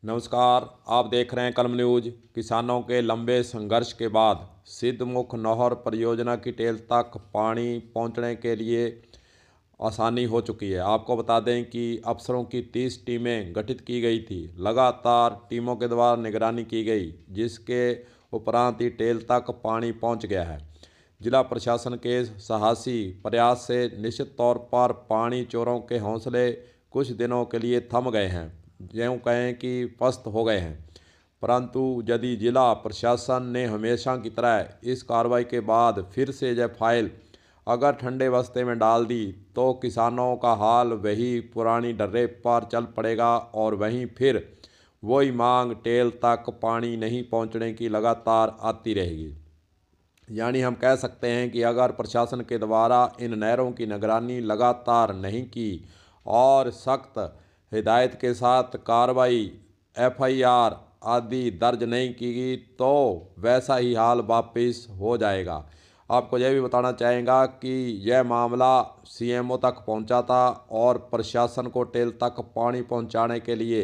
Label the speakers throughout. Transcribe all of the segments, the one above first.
Speaker 1: नमस्कार, आप देख रहे हैं कलम न्यूज। किसानों के लंबे संघर्ष के बाद सिद्धमुख नहर परियोजना की टेल तक पानी पहुंचने के लिए आसानी हो चुकी है। आपको बता दें कि अफसरों की 30 टीमें गठित की गई थी। लगातार टीमों के द्वारा निगरानी की गई, जिसके उपरांत ही टेल तक पानी पहुंच गया है। जिला प्रशासन के साहसी प्रयास से निश्चित तौर पर पानी चोरों के हौसले कुछ दिनों के लिए थम गए हैं, यूँ कहें कि पस्त हो गए हैं। परंतु यदि जिला प्रशासन ने हमेशा की तरह इस कार्रवाई के बाद फिर से यह फाइल अगर ठंडे बस्ते में डाल दी, तो किसानों का हाल वही पुरानी डर्रे पर चल पड़ेगा और वहीं फिर वही मांग टेल तक पानी नहीं पहुंचने की लगातार आती रहेगी। यानी हम कह सकते हैं कि अगर प्रशासन के द्वारा इन नहरों की निगरानी लगातार नहीं की और सख्त हिदायत के साथ कार्रवाई एफआईआर आदि दर्ज नहीं की गई, तो वैसा ही हाल वापस हो जाएगा। आपको यह भी बताना चाहेंगे कि यह मामला सीएमओ तक पहुंचा था और प्रशासन को टेल तक पानी पहुंचाने के लिए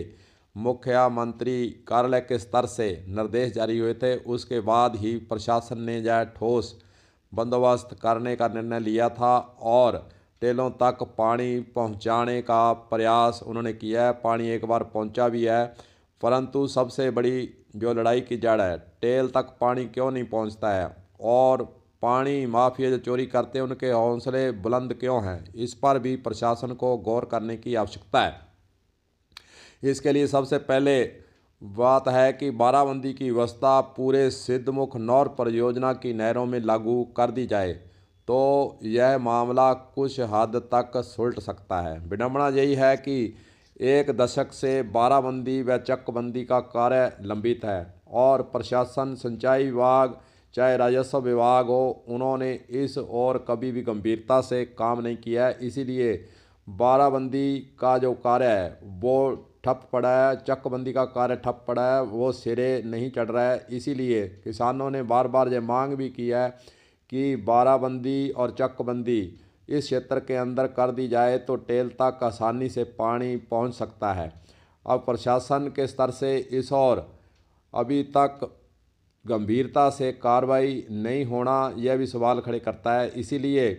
Speaker 1: मुख्यमंत्री कार्यालय के स्तर से निर्देश जारी हुए थे। उसके बाद ही प्रशासन ने यह ठोस बंदोबस्त करने का निर्णय लिया था और टेलों तक पानी पहुंचाने का प्रयास उन्होंने किया है। पानी एक बार पहुंचा भी है, परंतु सबसे बड़ी जो लड़ाई की जड़ है, टेल तक पानी क्यों नहीं पहुंचता है और पानी माफिया जो चोरी करते हैं उनके हौसले बुलंद क्यों हैं, इस पर भी प्रशासन को गौर करने की आवश्यकता है। इसके लिए सबसे पहले बात है कि बाराबंदी की व्यवस्था पूरे सिद्धमुख नहर परियोजना की नहरों में लागू कर दी जाए, तो यह मामला कुछ हद तक सुलझ सकता है। विडंबना यही है कि एक दशक से बाराबंदी व चकबंदी का कार्य लंबित है और प्रशासन, सिंचाई विभाग चाहे राजस्व विभाग हो, उन्होंने इस और कभी भी गंभीरता से काम नहीं किया है। इसीलिए बाराबंदी का जो कार्य है वो ठप पड़ा है, चकबंदी का कार्य ठप पड़ा है, वो सिरे नहीं चढ़ रहा है। इसीलिए किसानों ने बार बार ये मांग भी की है कि बाराबंदी और चकबंदी इस क्षेत्र के अंदर कर दी जाए तो टेल तक आसानी से पानी पहुंच सकता है। अब प्रशासन के स्तर से इस और अभी तक गंभीरता से कार्रवाई नहीं होना, यह भी सवाल खड़े करता है। इसीलिए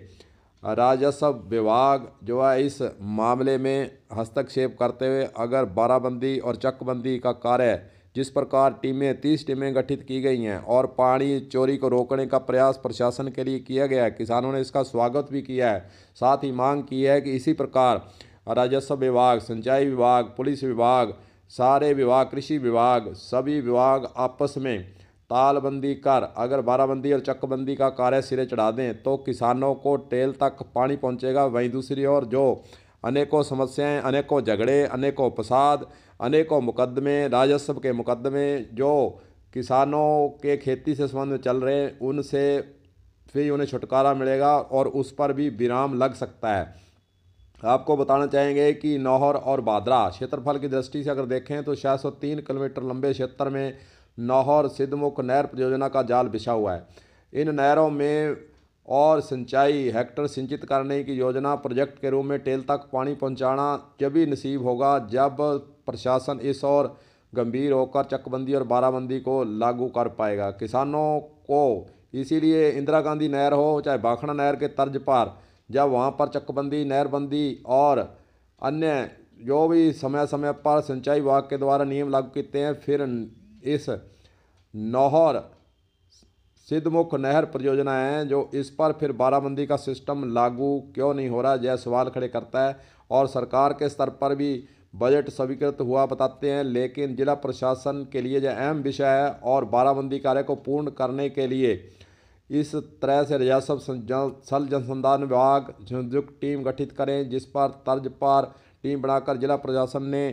Speaker 1: राजस्व विभाग जो है इस मामले में हस्तक्षेप करते हुए अगर बाराबंदी और चकबंदी का कार्य जिस प्रकार 30 टीमें गठित की गई हैं और पानी चोरी को रोकने का प्रयास प्रशासन के लिए किया गया है, किसानों ने इसका स्वागत भी किया है। साथ ही मांग की है कि इसी प्रकार राजस्व विभाग, सिंचाई विभाग, पुलिस विभाग, सारे विभाग, कृषि विभाग, सभी विभाग आपस में तालबंदी कर अगर बाराबंदी और चकबंदी का कार्य सिरे चढ़ा दें तो किसानों को टेल तक पानी पहुंचेगा। वहीं दूसरी ओर जो अनेकों समस्याएं, अनेकों झगड़े, अनेकों फसाद, अनेकों मुकदमे, राजस्व के मुकदमे जो किसानों के खेती से संबंध चल रहे हैं, उनसे फिर उन्हें छुटकारा मिलेगा और उस पर भी विराम लग सकता है। आपको बताना चाहेंगे कि नौहर और भादरा क्षेत्रफल की दृष्टि से अगर देखें तो 603 किलोमीटर लंबे क्षेत्र में नौहर सिद्धमुख नहर परियोजना का जाल बिछा हुआ है। इन नहरों में और सिंचाई हेक्टर सिंचित करने की योजना प्रोजेक्ट के रूप में टेल तक पानी पहुंचाना जब ही नसीब होगा जब प्रशासन इस और गंभीर होकर चकबंदी और बाराबंदी को लागू कर पाएगा। किसानों को इसीलिए इंदिरा गांधी नहर हो चाहे भाखड़ा नहर के तर्ज पर जब वहाँ पर चकबंदी, नहरबंदी और अन्य जो भी समय समय पर सिंचाई विभाग के द्वारा नियम लागू किए हैं, फिर इस नौहर सिद्धमुख नहर परियोजना है जो इस पर फिर बाराबंदी का सिस्टम लागू क्यों नहीं हो रहा, यह सवाल खड़े करता है। और सरकार के स्तर पर भी बजट स्वीकृत हुआ बताते हैं, लेकिन जिला प्रशासन के लिए यह अहम विषय है और बाराबंदी कार्य को पूर्ण करने के लिए इस तरह से राजस्व जल संसाधन विभाग संयुक्त टीम गठित करें, जिस पर तर्ज पर टीम बनाकर जिला प्रशासन ने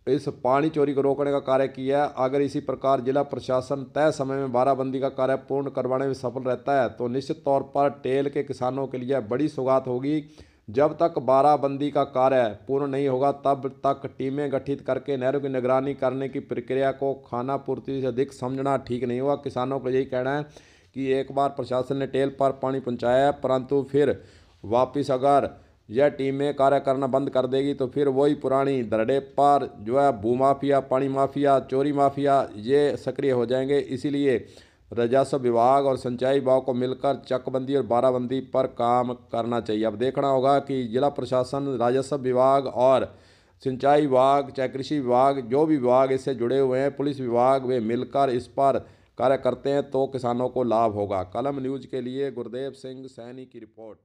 Speaker 1: इस पानी चोरी को रोकने का कार्य किया। अगर इसी प्रकार जिला प्रशासन तय समय में बाराबंदी का कार्य पूर्ण करवाने में सफल रहता है तो निश्चित तौर पर टेल के किसानों के लिए बड़ी सौगात होगी। जब तक बाराबंदी का कार्य पूर्ण नहीं होगा तब तक टीमें गठित करके नहरों की निगरानी करने की प्रक्रिया को खानापूर्ति से अधिक समझना ठीक नहीं होगा। किसानों को यही कहना है कि एक बार प्रशासन ने टेल पर पानी पहुँचाया है, परंतु फिर वापिस अगर यह टीमें कार्य करना बंद कर देगी तो फिर वही पुरानी धरड़े पर जो है भूमाफिया, पानी माफिया, चोरी माफिया ये सक्रिय हो जाएंगे। इसीलिए राजस्व विभाग और सिंचाई विभाग को मिलकर चकबंदी और बाराबंदी पर काम करना चाहिए। अब देखना होगा कि जिला प्रशासन, राजस्व विभाग और सिंचाई विभाग, चाहे कृषि विभाग, जो भी विभाग इससे जुड़े हुए हैं, पुलिस विभाग, वे मिलकर इस पर कार्य करते हैं तो किसानों को लाभ होगा। कलम न्यूज़ के लिए गुरदेव सिंह सैनी की रिपोर्ट।